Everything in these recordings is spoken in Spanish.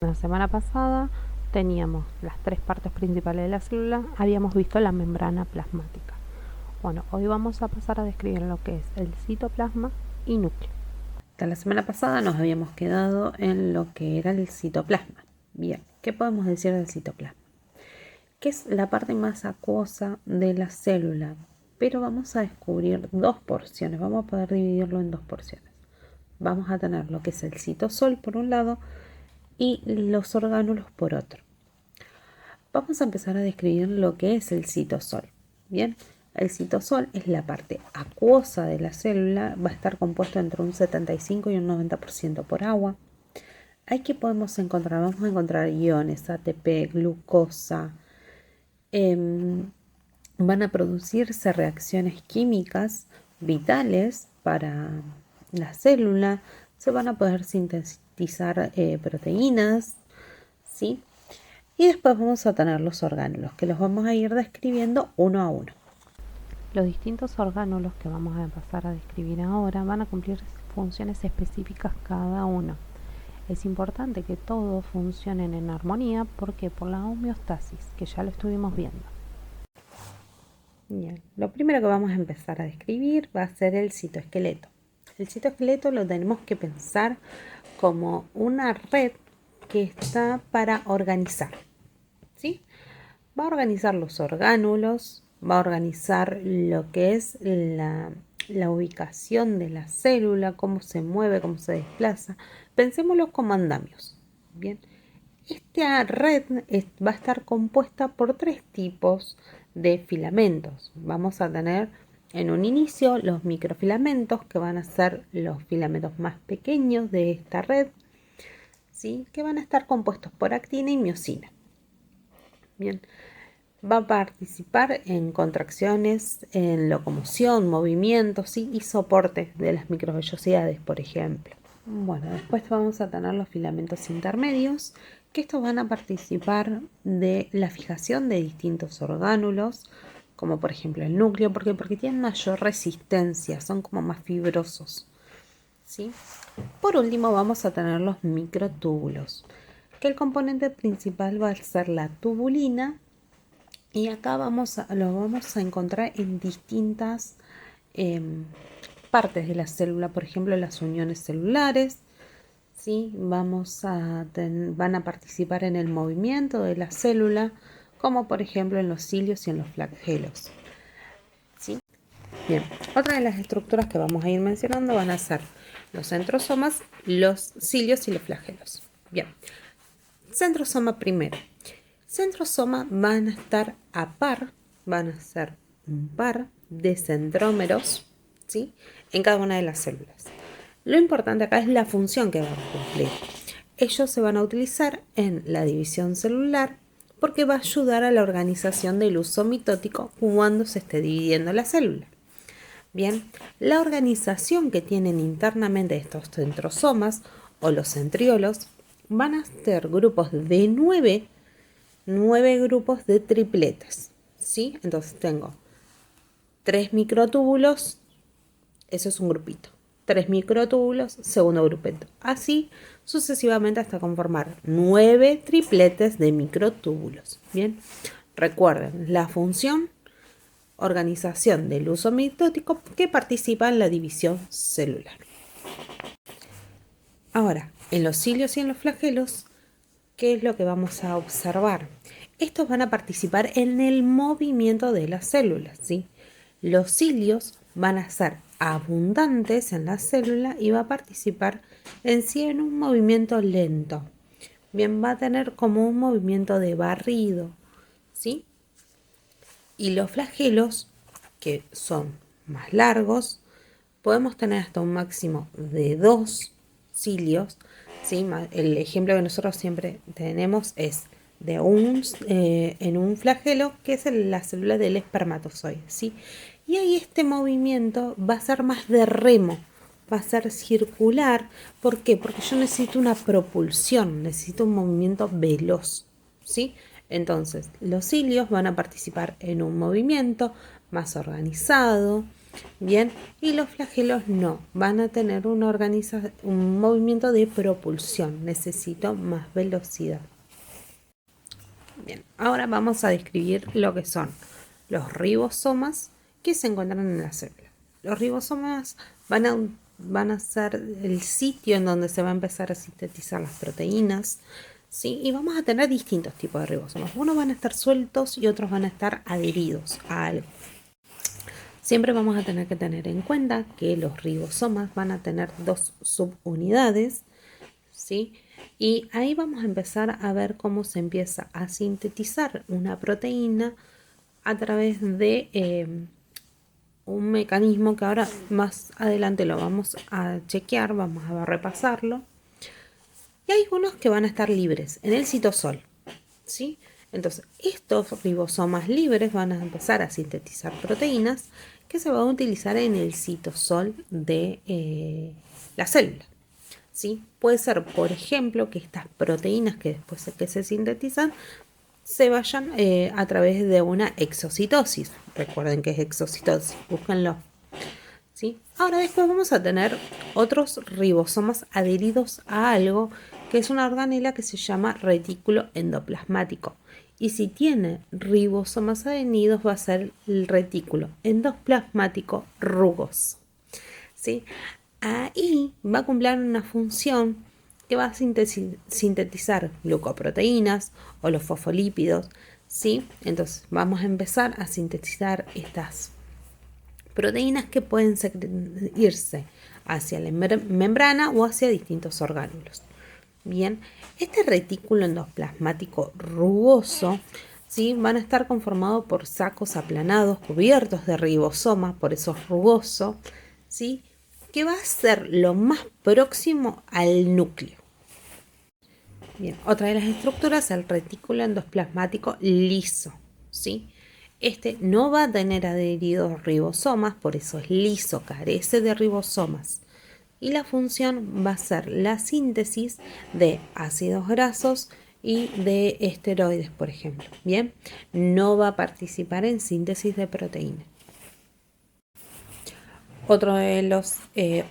La semana pasada teníamos las tres partes principales de la célula, habíamos visto la membrana plasmática. Bueno, hoy vamos a pasar a describir lo que es el citoplasma y núcleo. Hasta la semana pasada nos habíamos quedado en lo que era el citoplasma. Bien, ¿qué podemos decir del citoplasma? Que es la parte más acuosa de la célula, pero vamos a descubrir dos porciones, vamos a poder dividirlo en dos porciones. Vamos a tener lo que es el citosol por un lado y los orgánulos por otro. Vamos a empezar a describir lo que es el citosol. Bien, el citosol es la parte acuosa de la célula, va a estar compuesto entre un 75 y un 90% por agua. ¿Qué podemos encontrar? Vamos a encontrar iones, ATP, glucosa. Van a producirse reacciones químicas vitales para la célula. Se van a poder sintetizar proteínas, ¿sí? Y después vamos a tener los orgánulos, que los vamos a ir describiendo uno a uno. Los distintos orgánulos que vamos a empezar a describir ahora van a cumplir funciones específicas cada uno. Es importante que todos funcionen en armonía porque por la homeostasis, que ya lo estuvimos viendo. Bien, lo primero que vamos a empezar a describir va a ser el citoesqueleto. El citoesqueleto lo tenemos que pensar como una red que está para organizar, ¿sí? Va a organizar los orgánulos, va a organizar lo que es la ubicación de la célula, cómo se mueve, cómo se desplaza. Pensémoslo como andamios. Bien, esta red va a estar compuesta por tres tipos de filamentos. Vamos a tener en un inicio los microfilamentos, que van a ser los filamentos más pequeños de esta red, ¿sí? Que van a estar compuestos por actina y miosina. Bien, va a participar en contracciones, en locomoción, movimientos, ¿sí? Y soporte de las microvellosidades, por ejemplo. Bueno, después vamos a tener los filamentos intermedios, que estos van a participar de la fijación de distintos orgánulos, como por ejemplo el núcleo, porque tienen mayor resistencia, son como más fibrosos, ¿sí? Por último vamos a tener los microtúbulos, que el componente principal va a ser la tubulina, y acá lo vamos a encontrar en distintas partes de la célula, por ejemplo las uniones celulares, ¿sí? Van a participar en el movimiento de la célula, como por ejemplo en los cilios y en los flagelos, ¿sí? Bien, otra de las estructuras que vamos a ir mencionando van a ser los centrosomas, los cilios y los flagelos. Bien, centrosoma primero. Centrosoma van a estar a par, van a ser un par de centrómeros, ¿sí? En cada una de las células. Lo importante acá es la función que van a cumplir. Ellos se van a utilizar en la división celular porque va a ayudar a la organización del uso mitótico cuando se esté dividiendo la célula. Bien, la organización que tienen internamente estos centrosomas o los centriolos van a ser grupos de 9 grupos de tripletes, ¿sí? Entonces tengo 3 microtúbulos, eso es un grupito. 3 microtúbulos, segundo grupito. Así sucesivamente hasta conformar 9 tripletes de microtúbulos. Bien, recuerden la función: organización del uso mitótico que participa en la división celular. Ahora, en los cilios y en los flagelos, ¿qué es lo que vamos a observar? Estos van a participar en el movimiento de las células, ¿sí? Los cilios van a ser abundantes en la célula y va a participar en sí en un movimiento lento. Bien, va a tener como un movimiento de barrido, ¿sí? Y los flagelos, que son más largos, podemos tener hasta un máximo de 2 cilios, ¿sí? El ejemplo que nosotros siempre tenemos es de en un flagelo, que es la célula del espermatozoide, ¿sí? Y ahí este movimiento va a ser más de remo, va a ser circular. ¿Por qué? Porque yo necesito una propulsión, necesito un movimiento veloz, ¿sí? Entonces, los cilios van a participar en un movimiento más organizado, Bien, y los flagelos no, van a tener un movimiento de propulsión, necesito más velocidad. Bien, ahora vamos a describir lo que son los ribosomas que se encuentran en la célula. Los ribosomas van a ser el sitio en donde se va a empezar a sintetizar las proteínas, ¿sí? Y vamos a tener distintos tipos de ribosomas. Unos van a estar sueltos y otros van a estar adheridos a algo. Siempre vamos a tener que tener en cuenta que los ribosomas van a tener dos subunidades, ¿sí? Y ahí vamos a empezar a ver cómo se empieza a sintetizar una proteína a través de un mecanismo que ahora más adelante lo vamos a chequear, vamos a repasarlo. Y hay unos que van a estar libres en el citosol, ¿sí? Entonces, estos ribosomas libres van a empezar a sintetizar proteínas que se van a utilizar en el citosol de la célula, ¿sí? Puede ser, por ejemplo, que estas proteínas que después que se sintetizan se vayan a través de una exocitosis. Recuerden que es exocitosis, búsquenlo, ¿sí? Ahora después vamos a tener otros ribosomas adheridos a algo que es una organela que se llama retículo endoplasmático. Y si tiene ribosomas adheridos va a ser el retículo endoplasmático rugoso, ¿sí? Ahí va a cumplir una función que va a sintetizar glucoproteínas o los fosfolípidos, ¿sí? Entonces vamos a empezar a sintetizar estas proteínas que pueden irse hacia la membrana o hacia distintos orgánulos. Bien, este retículo endoplasmático rugoso, ¿sí? Van a estar conformados por sacos aplanados cubiertos de ribosoma, por eso es rugoso, ¿sí? Que va a ser lo más próximo al núcleo. Bien, otra de las estructuras es el retículo endoplasmático liso, ¿sí? Este no va a tener adheridos ribosomas, por eso es liso, carece de ribosomas. Y la función va a ser la síntesis de ácidos grasos y de esteroides, por ejemplo. Bien, no va a participar en síntesis de proteínas. Otro de los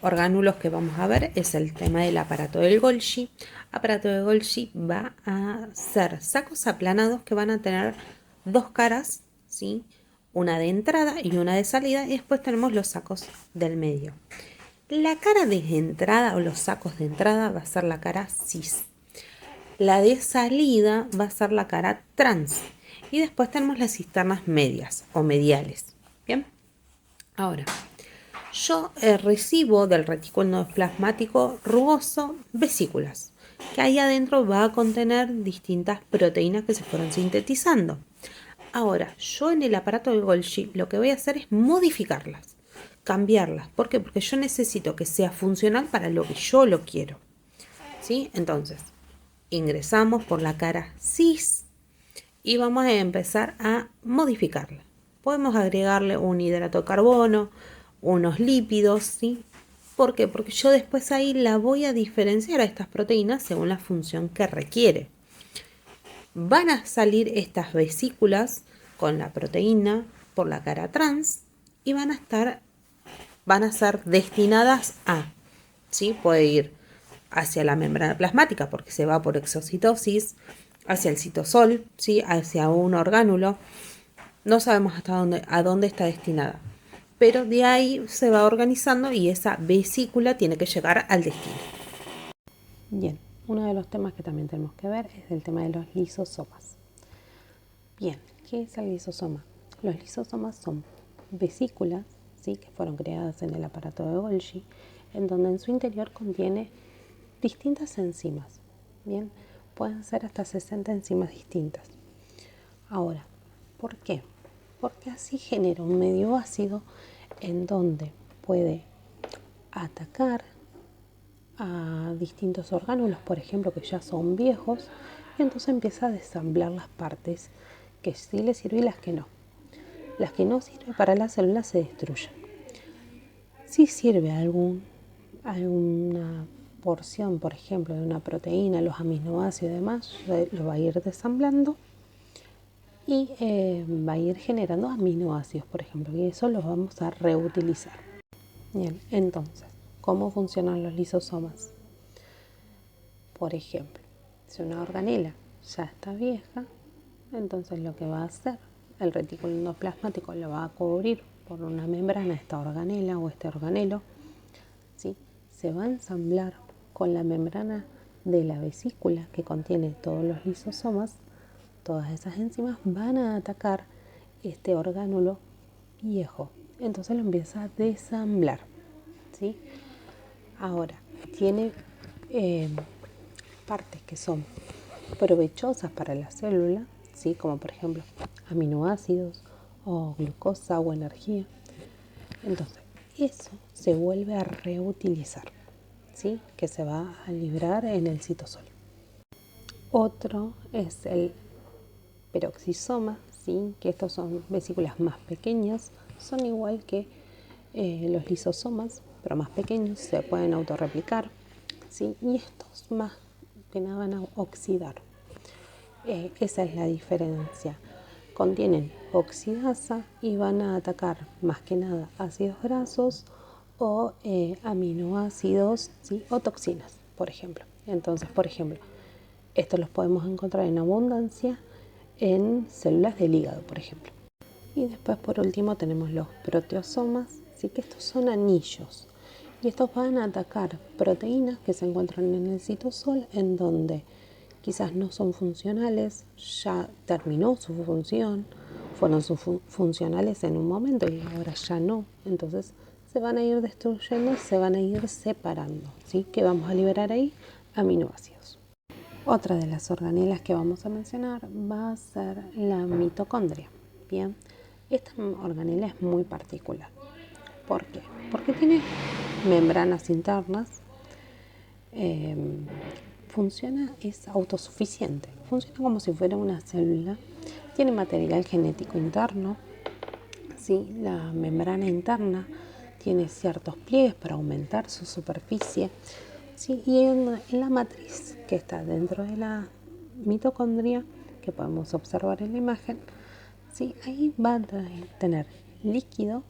orgánulos que vamos a ver es el tema del aparato del Golgi. Aparato de Golgi va a ser sacos aplanados que van a tener dos caras, ¿sí? Una de entrada y una de salida, y después tenemos los sacos del medio. La cara de entrada o los sacos de entrada va a ser la cara cis. La de salida va a ser la cara trans. Y después tenemos las cisternas medias o mediales. Bien, ahora yo recibo del retículo endoplasmático rugoso vesículas, que ahí adentro va a contener distintas proteínas que se fueron sintetizando. Ahora, yo en el aparato de Golgi lo que voy a hacer es modificarlas, cambiarlas. ¿Por qué? Porque yo necesito que sea funcional para lo que yo lo quiero, ¿sí? Entonces, ingresamos por la cara cis y vamos a empezar a modificarla. Podemos agregarle un hidrato de carbono, unos lípidos, ¿sí? ¿Por qué? Porque yo después ahí la voy a diferenciar a estas proteínas según la función que requiere. Van a salir estas vesículas con la proteína por la cara trans y van a ser destinadas a, ¿sí? Puede ir hacia la membrana plasmática porque se va por exocitosis, hacia el citosol, ¿sí? Hacia un orgánulo. No sabemos a dónde está destinada, pero de ahí se va organizando y esa vesícula tiene que llegar al destino. Bien, uno de los temas que también tenemos que ver es el tema de los lisosomas. Bien, ¿qué es el lisosoma? Los lisosomas son vesículas, ¿sí? Que fueron creadas en el aparato de Golgi, en donde en su interior contiene distintas enzimas. Bien, pueden ser hasta 60 enzimas distintas. Ahora, ¿por qué? Porque así genera un medio ácido en donde puede atacar a distintos orgánulos, por ejemplo, que ya son viejos, y entonces empieza a desamblar las partes que sí le sirven y las que no. Las que no sirven para la célula se destruyen. Si sirve alguna porción, por ejemplo, de una proteína, los aminoácidos y demás, lo va a ir desamblando y va a ir generando aminoácidos, por ejemplo, y eso los vamos a reutilizar. Bien, entonces, ¿cómo funcionan los lisosomas? Por ejemplo, si una organela ya está vieja, entonces lo que va a hacer, el retículo endoplasmático lo va a cubrir por una membrana esta organela o este organelo, ¿sí? Se va a ensamblar con la membrana de la vesícula que contiene todos los lisosomas. Todas esas enzimas van a atacar este orgánulo viejo, entonces lo empieza a desamblar, ¿sí? Ahora, tiene partes que son provechosas para la célula, ¿sí? Como por ejemplo aminoácidos o glucosa o energía. Entonces, eso se vuelve a reutilizar, ¿sí? Que se va a librar en el citosol. Otro es el peroxisoma, ¿sí? Que estos son vesículas más pequeñas, son igual que los lisosomas, pero más pequeños, se pueden autorreplicar, ¿sí? Y estos más que nada van a oxidar. Esa es la diferencia. Contienen oxidasa y van a atacar más que nada ácidos grasos o aminoácidos, ¿sí? O toxinas, por ejemplo. Entonces, por ejemplo, estos los podemos encontrar en abundancia en células del hígado, por ejemplo. Y después, por último, tenemos los proteosomas, ¿sí? Que estos son anillos. Y estos van a atacar proteínas que se encuentran en el citosol, en donde quizás no son funcionales, ya terminó su función, fueron funcionales en un momento y ahora ya no. Entonces se van a ir destruyendo, se van a ir separando, ¿sí? Que vamos a liberar ahí aminoácidos. Otra de las organelas que vamos a mencionar va a ser la mitocondria. Bien, esta organela es muy particular. ¿Por qué? Porque tiene membranas internas, funciona, es autosuficiente, funciona como si fuera una célula, tiene material genético interno, ¿sí? La membrana interna tiene ciertos pliegues para aumentar su superficie, ¿sí? Y en la matriz que está dentro de la mitocondria, que podemos observar en la imagen, ¿sí? Ahí va a tener líquido,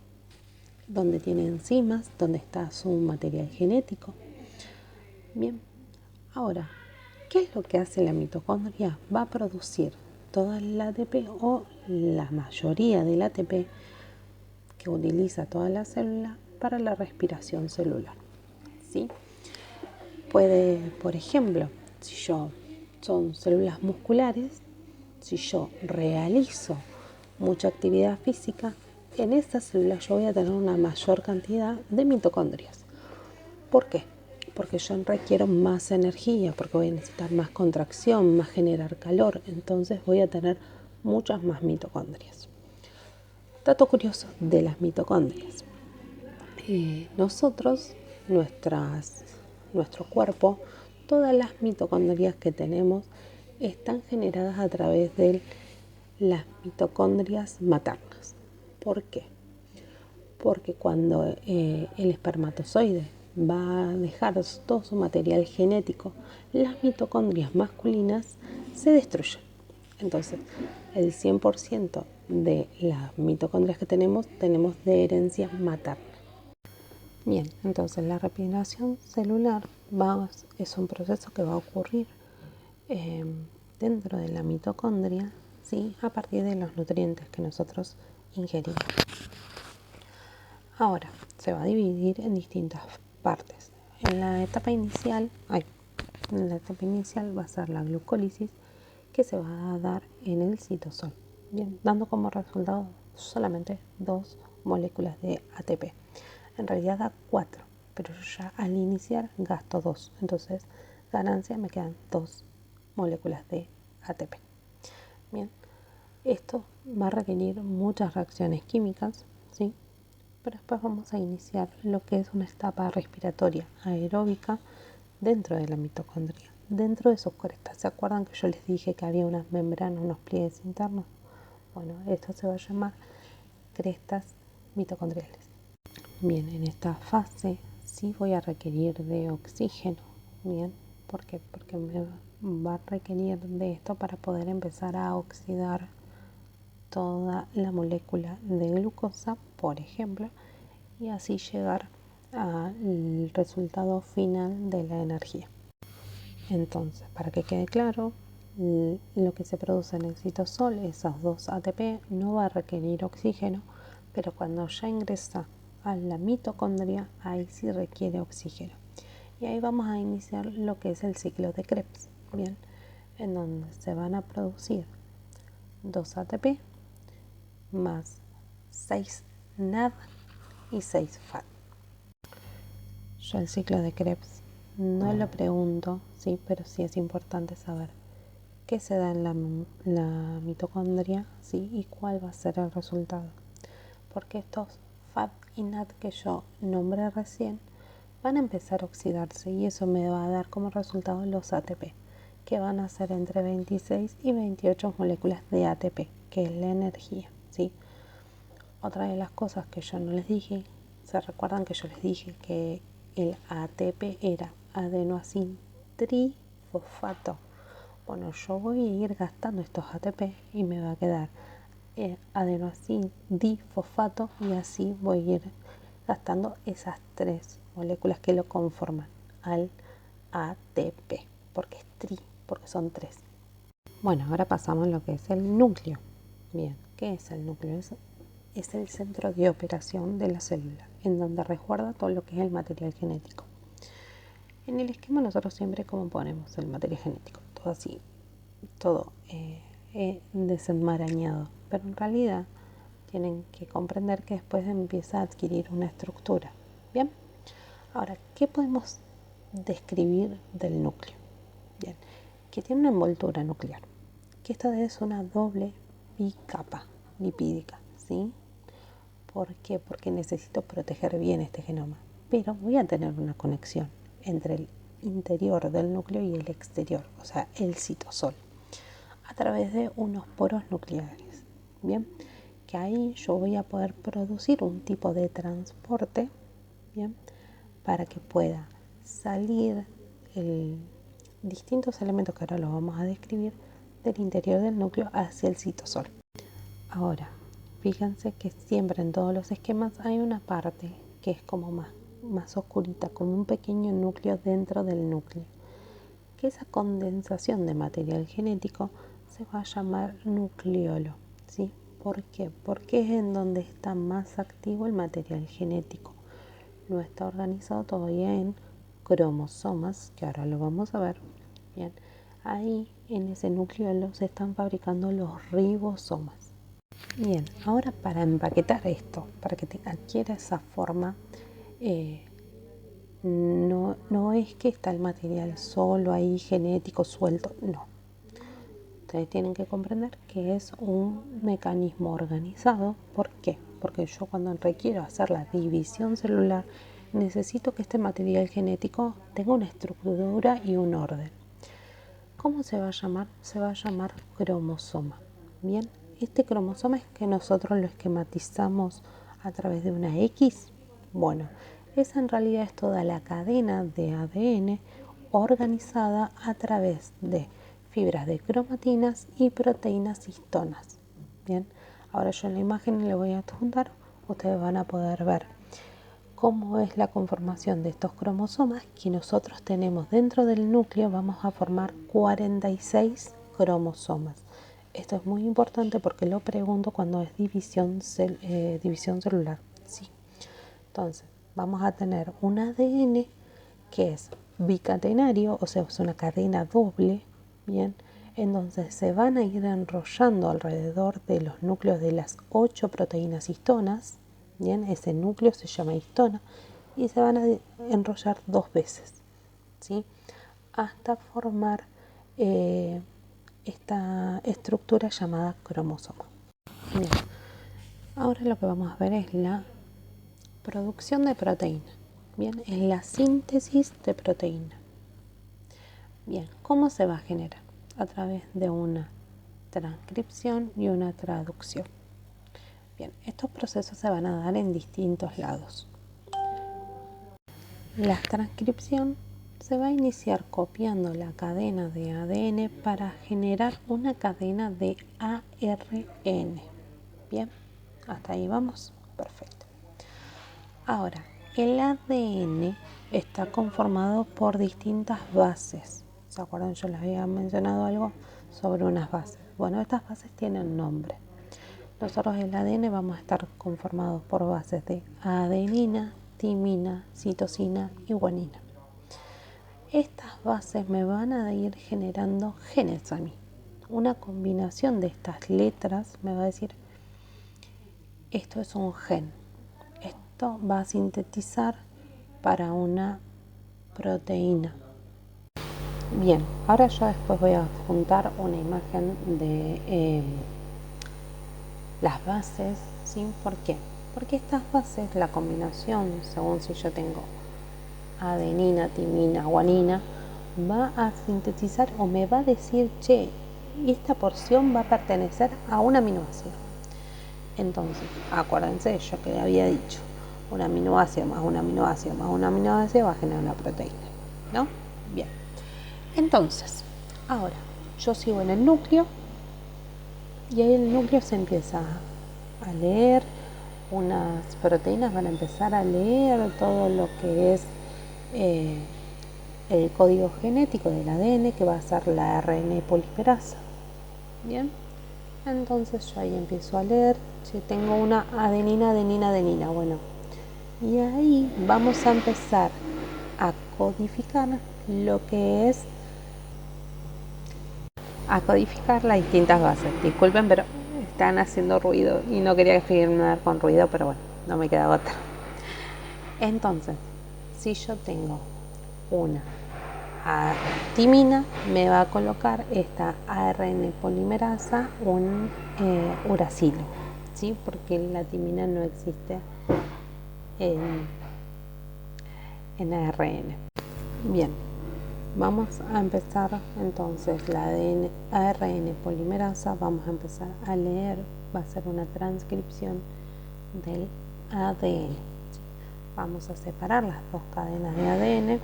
donde tiene enzimas, donde está su material genético. Bien, ahora, ¿qué es lo que hace la mitocondria? Va a producir toda el ATP o la mayoría del ATP que utiliza toda la célula para la respiración celular, ¿sí? Puede, por ejemplo, si yo son células musculares, si yo realizo mucha actividad física, en esta célula yo voy a tener una mayor cantidad de mitocondrias. ¿Por qué? Porque yo requiero más energía, porque voy a necesitar más contracción, más generar calor, entonces voy a tener muchas más mitocondrias. Dato curioso de las mitocondrias. Nosotros, nuestro cuerpo, todas las mitocondrias que tenemos están generadas a través de las mitocondrias maternas. ¿Por qué? Porque cuando el espermatozoide va a dejar todo su material genético, las mitocondrias masculinas se destruyen. Entonces, el 100% de las mitocondrias que tenemos de herencia materna. Bien, entonces la replicación celular es un proceso que va a ocurrir eh, dentro de la mitocondria, ¿sí? A partir de los nutrientes que nosotros ingerimos. Ahora, se va a dividir en distintas partes. En la etapa inicial va a ser la glucólisis, que se va a dar en el citosol, bien, dando como resultado solamente 2 moléculas de ATP. En realidad da 4, pero yo ya al iniciar gasto 2, entonces ganancia me quedan 2 moléculas de ATP. Bien, esto va a requerir muchas reacciones químicas, ¿sí? Pero después vamos a iniciar lo que es una etapa respiratoria aeróbica dentro de la mitocondria, dentro de sus crestas. ¿Se acuerdan que yo les dije que había unas membranas, unos pliegues internos? Bueno, esto se va a llamar crestas mitocondriales. Bien, en esta fase sí voy a requerir de oxígeno. Bien, ¿por qué? Porque me va a requerir de esto para poder empezar a oxidar toda la molécula de glucosa, por ejemplo, y así llegar al resultado final de la energía. Entonces, para que quede claro, lo que se produce en el citosol, esos 2 ATP, no va a requerir oxígeno, pero cuando ya ingresa a la mitocondria, ahí sí requiere oxígeno. Y ahí vamos a iniciar lo que es el ciclo de Krebs, ¿bien? En donde se van a producir 2 ATP más 6 NAD y 6 FAD. Yo el ciclo de Krebs no lo pregunto, sí, pero sí es importante saber qué se da en la mitocondria, sí, y cuál va a ser el resultado. Porque estos FAD y NAD que yo nombré recién van a empezar a oxidarse y eso me va a dar como resultado los ATP, que van a ser entre 26 y 28 moléculas de ATP, que es la energía, ¿sí? Otra de las cosas que yo no les dije, ¿se recuerdan que yo les dije que el ATP era adenoasin trifosfato? Bueno, yo voy a ir gastando estos ATP y me va a quedar adenoasin difosfato y así voy a ir gastando esas 3 moléculas que lo conforman al ATP, porque es tri, porque son 3. Bueno, ahora pasamos a lo que es el núcleo. Bien, ¿qué es el núcleo? Es el centro de operación de la célula, en donde resguarda todo lo que es el material genético. En el esquema nosotros siempre como ponemos el material genético, todo así, todo desenmarañado, pero en realidad tienen que comprender que después empieza a adquirir una estructura. Bien, ahora, ¿qué podemos describir del núcleo? Bien, que tiene una envoltura nuclear, que esta es una doble bicapa lipídica, ¿sí? ¿Por qué? Porque necesito proteger bien este genoma, pero voy a tener una conexión entre el interior del núcleo y el exterior, o sea, el citosol, a través de unos poros nucleares, ¿bien? Que ahí yo voy a poder producir un tipo de transporte, ¿bien? Para que pueda salir distintos elementos que ahora los vamos a describir del interior del núcleo hacia el citosol. Ahora, fíjense que siempre en todos los esquemas hay una parte que es como más oscurita, como un pequeño núcleo dentro del núcleo, que esa condensación de material genético se va a llamar nucleolo, ¿sí? ¿Por qué? Porque es en donde está más activo el material genético. No está organizado todavía en cromosomas, que ahora lo vamos a ver. Bien, ahí en ese nucleolo se están fabricando los ribosomas. Bien, ahora para empaquetar esto, para que adquiera esa forma, no es que está el material solo ahí genético suelto, no. Ustedes tienen que comprender que es un mecanismo organizado. ¿Por qué? Porque yo cuando requiero hacer la división celular necesito que este material genético tenga una estructura y un orden. ¿Cómo se va a llamar? Se va a llamar cromosoma. Bien, este cromosoma es que nosotros lo esquematizamos a través de una X. Bueno, esa en realidad es toda la cadena de ADN organizada a través de fibras de cromatinas y proteínas histonas. Bien, ahora yo en la imagen le voy a adjuntar, ustedes van a poder ver cómo es la conformación de estos cromosomas que nosotros tenemos dentro del núcleo. Vamos a formar 46 cromosomas. Esto es muy importante porque lo pregunto cuando es división celular, ¿sí? Entonces, vamos a tener un ADN que es bicatenario, o sea, es una cadena doble, ¿bien? Entonces se van a ir enrollando alrededor de los núcleos de las 8 proteínas histonas, ¿bien? Ese núcleo se llama histona y se van a enrollar 2 veces, ¿sí? Hasta formar esta estructura llamada cromosoma. Bien. Ahora lo que vamos a ver es la producción de proteína. Bien, es la síntesis de proteína. Bien, ¿cómo se va a generar? A través de una transcripción y una traducción. Bien, estos procesos se van a dar en distintos lados. La transcripción se va a iniciar copiando la cadena de ADN para generar una cadena de ARN. Bien, hasta ahí vamos. Perfecto. Ahora, el ADN está conformado por distintas bases. ¿Se acuerdan? Yo les había mencionado algo sobre unas bases. Bueno, estas bases tienen nombre. Nosotros el ADN vamos a estar conformados por bases de adenina, timina, citosina y guanina. Estas bases me van a ir generando genes a mí. Una combinación de estas letras me va a decir, esto es un gen. Esto va a sintetizar para una proteína. Bien, ahora yo después voy a juntar una imagen de las bases, ¿sí? ¿Por qué? Porque estas bases, la combinación, según si yo tengo adenina, timina, guanina, va a sintetizar o me va a decir, che, esta porción va a pertenecer a un aminoácido. Entonces, acuérdense, yo que le había dicho, un aminoácido más un aminoácido más un aminoácido va a generar una proteína, ¿no? Bien. Entonces, ahora, yo sigo en el núcleo y ahí el núcleo se empieza a leer, unas proteínas van a empezar a leer todo lo que es el código genético del ADN, que va a ser la ARN polimerasa. Bien, entonces yo ahí empiezo a leer, si tengo una adenina, bueno, y ahí vamos a empezar a codificar lo que es, a codificar las distintas bases. Disculpen, pero están haciendo ruido y no quería filmar con ruido, pero bueno, no me queda otra. Entonces, si yo tengo una timina, me va a colocar esta ARN polimerasa un uracilo, ¿sí? Porque la timina no existe en ARN. Bien, vamos a empezar entonces la ARN polimerasa, vamos a empezar a leer, va a ser una transcripción del ADN. Vamos a separar las dos cadenas de ADN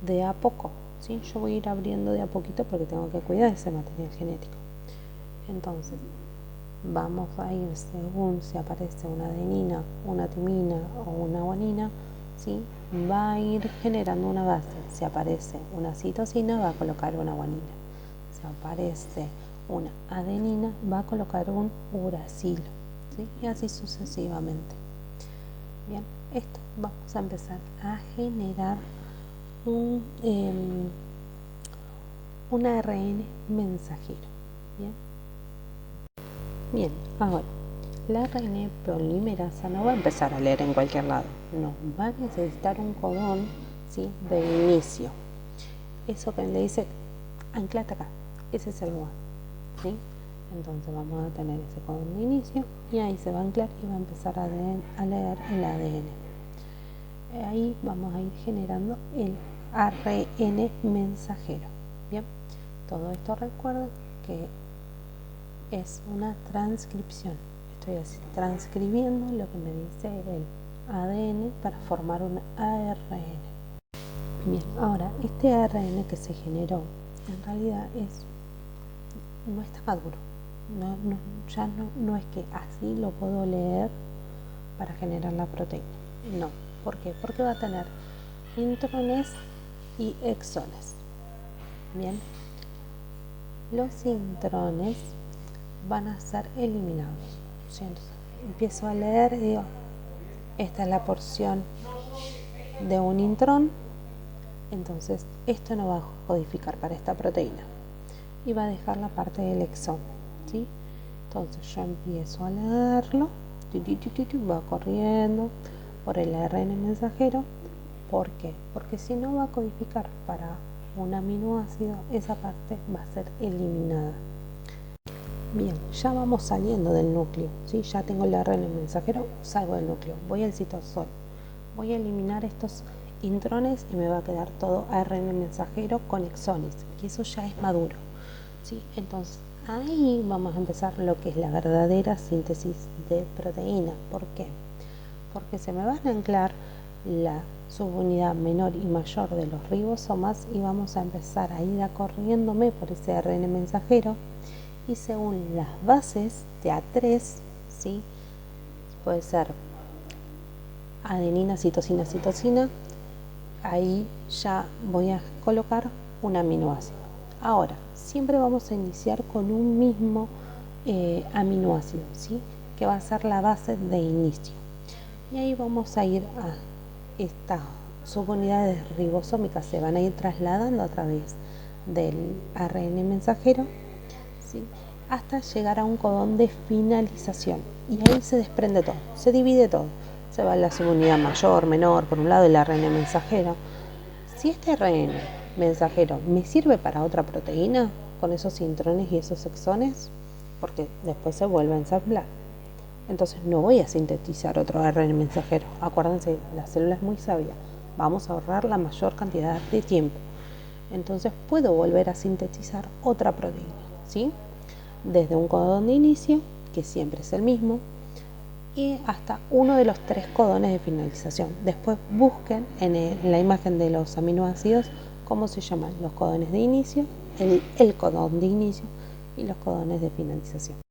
de a poco, ¿sí? Yo voy a ir abriendo de a poquito porque tengo que cuidar ese material genético. Entonces, vamos a ir según si aparece una adenina, una timina o una guanina, ¿sí? Va a ir generando una base. Si aparece una citosina, va a colocar una guanina. Si aparece una adenina, va a colocar un uracilo, ¿sí? Y así sucesivamente. Bien, esto vamos a empezar a generar un ARN mensajero. Bien, ahora la ARN polimerasa no va a empezar a leer en cualquier lado, no, va a necesitar un codón, ¿sí? De inicio. Eso que le dice, anclate acá, ese es el lugar, ¿sí? Entonces vamos a tener ese codón de inicio y ahí se va a anclar y va a empezar a leer el ADN. Ahí vamos a ir generando el ARN mensajero. Bien, todo esto recuerden que es una transcripción. Estoy transcribiendo lo que me dice el ADN para formar un ARN. Bien, ahora este ARN que se generó en realidad no está maduro. Ya no es que así lo puedo leer para generar la proteína. No. ¿Por qué? Porque va a tener intrones y exones. Bien. Los intrones van a ser eliminados. Entonces, empiezo a leer y digo, esta es la porción de un intrón, entonces esto no va a codificar para esta proteína y va a dejar la parte del exón, ¿sí? Entonces yo empiezo a leerlo, va corriendo por el ARN mensajero. ¿Por qué? Porque si no va a codificar para un aminoácido, esa parte va a ser eliminada. Bien, ya vamos saliendo del núcleo, ¿sí? Ya tengo el ARN mensajero, salgo del núcleo, voy al citosol, voy a eliminar estos intrones y me va a quedar todo ARN mensajero con exones, que eso ya es maduro, ¿sí? Entonces ahí vamos a empezar lo que es la verdadera síntesis de proteína. ¿Por qué? Porque se me van a anclar la subunidad menor y mayor de los ribosomas y vamos a empezar a ir corriéndome por ese ARN mensajero. Y según las bases de A3, ¿sí? Puede ser adenina, citosina, citosina. Ahí ya voy a colocar un aminoácido. Ahora, siempre vamos a iniciar con un mismo aminoácido, ¿sí? Que va a ser la base de inicio. Y ahí vamos a ir a estas subunidades ribosómicas, se van a ir trasladando a través del ARN mensajero, ¿sí? Hasta llegar a un codón de finalización. Y ahí se desprende todo, se divide todo. Se va a la subunidad mayor, menor, por un lado el ARN mensajero. Si este ARN mensajero me sirve para otra proteína, con esos intrones y esos exones, porque después se vuelve a ensamblar. Entonces no voy a sintetizar otro ARN mensajero. Acuérdense, la célula es muy sabia. Vamos a ahorrar la mayor cantidad de tiempo. Entonces puedo volver a sintetizar otra proteína, ¿sí? Desde un codón de inicio, que siempre es el mismo, y hasta uno de los 3 codones de finalización. Después busquen en la imagen de los aminoácidos cómo se llaman los codones de inicio, el codón de inicio y los codones de finalización.